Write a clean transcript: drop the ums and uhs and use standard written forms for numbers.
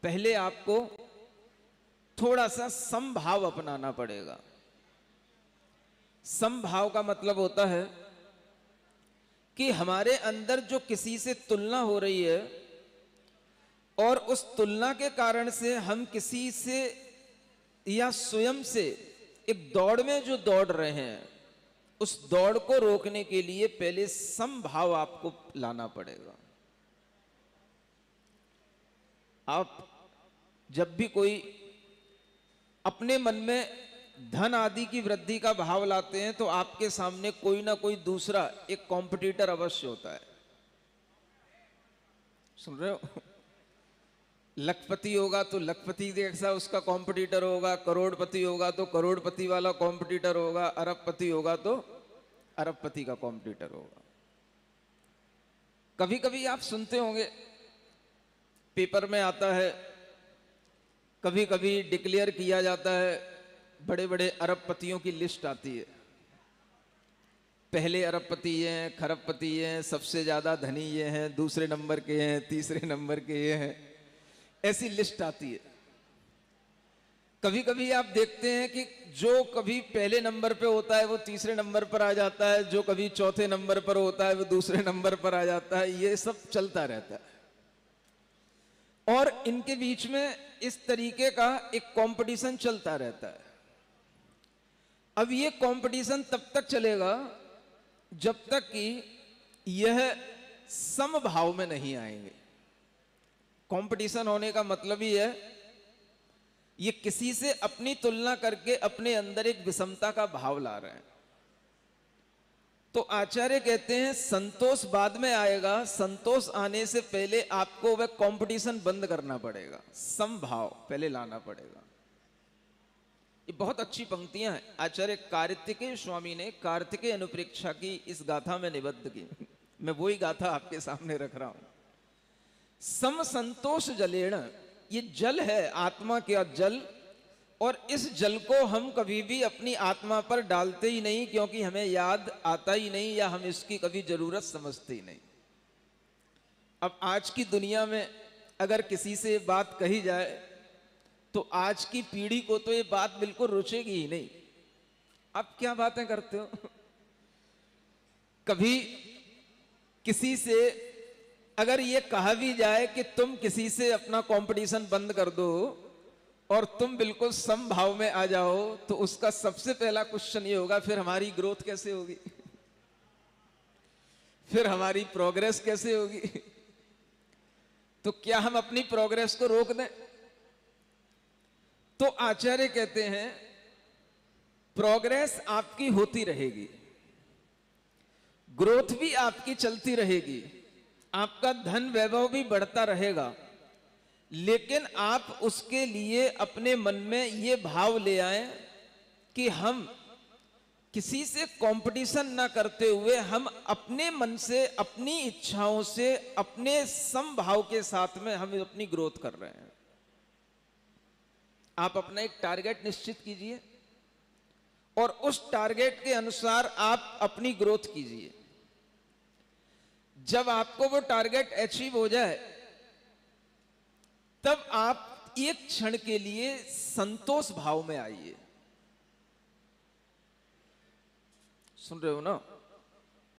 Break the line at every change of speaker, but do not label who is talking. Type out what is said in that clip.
पहले आपको थोड़ा सा समभाव अपनाना पड़ेगा। समभाव का मतलब होता है कि हमारे अंदर जो किसी से तुलना हो रही है और उस तुलना के कारण से हम किसी से या स्वयं से एक दौड़ में जो दौड़ रहे हैं, उस दौड़ को रोकने के लिए पहले समभाव आपको लाना पड़ेगा। आप जब भी कोई अपने मन में धन आदि की वृद्धि का भाव लाते हैं तो आपके सामने कोई ना कोई दूसरा एक कॉम्पिटिटर अवश्य होता है। सुन रहे हो? लखपति होगा तो लखपति जैसा उसका कॉम्पिटिटर होगा, करोड़पति होगा तो करोड़पति वाला कॉम्पिटिटर होगा, अरबपति होगा तो अरबपति का कॉम्पिटिटर होगा। कभी कभी आप सुनते होंगे, पेपर में आता है, कभी कभी डिक्लेयर किया जाता है, बड़े बड़े अरबपतियों की लिस्ट आती है। पहले अरबपति ये हैं, खरबपति ये हैं, सबसे ज्यादा धनी ये हैं, दूसरे नंबर के हैं, तीसरे नंबर के ये हैं, ऐसी लिस्ट आती है। कभी कभी आप देखते हैं कि जो कभी पहले नंबर पे होता है वो तीसरे नंबर पर आ जाता है, जो कभी चौथे नंबर पर होता है वो दूसरे नंबर पर आ जाता है। ये सब चलता रहता है और इनके बीच में इस तरीके का एक कंपटीशन चलता रहता है। अब ये कंपटीशन तब तक चलेगा जब तक कि यह समभाव में नहीं आएंगे। कंपटीशन होने का मतलब ही है ये किसी से अपनी तुलना करके अपने अंदर एक विषमता का भाव ला रहे हैं। तो आचार्य कहते हैं संतोष बाद में आएगा, संतोष आने से पहले आपको वह कंपटीशन बंद करना पड़ेगा, समभाव पहले लाना पड़ेगा। ये बहुत अच्छी पंक्तियां हैं, आचार्य कार्तिकेय स्वामी ने कार्तिकेय अनुप्रेक्षा की इस गाथा में निबद्ध की। मैं वही गाथा आपके सामने रख रहा हूं। सम संतोष जलेण, ये जल है, आत्मा का जल, और इस जल को हम कभी भी अपनी आत्मा पर डालते ही नहीं, क्योंकि हमें याद आता ही नहीं या हम इसकी कभी जरूरत समझते ही नहीं। अब आज की दुनिया में अगर किसी से बात कही जाए तो आज की पीढ़ी को तो ये बात बिल्कुल रुचेगी ही नहीं। आप क्या बातें करते हो? कभी किसी से अगर ये कहा भी जाए कि तुम किसी से अपना कंपटीशन बंद कर दो और तुम बिल्कुल समभाव में आ जाओ, तो उसका सबसे पहला क्वेश्चन ये होगा, फिर हमारी ग्रोथ कैसे होगी? फिर हमारी प्रोग्रेस कैसे होगी? तो क्या हम अपनी प्रोग्रेस को रोक दें? तो आचार्य कहते हैं प्रोग्रेस आपकी होती रहेगी, ग्रोथ भी आपकी चलती रहेगी, आपका धन वैभव भी बढ़ता रहेगा, लेकिन आप उसके लिए अपने मन में ये भाव ले आए कि हम किसी से कंपटीशन ना करते हुए हम अपने मन से, अपनी इच्छाओं से, अपने समभाव के साथ में हम अपनी ग्रोथ कर रहे हैं। आप अपना एक टारगेट निश्चित कीजिए और उस टारगेट के अनुसार आप अपनी ग्रोथ कीजिए। जब आपको वो टारगेट अचीव हो जाए तब आप एक क्षण के लिए संतोष भाव में आइए। सुन रहे हो ना?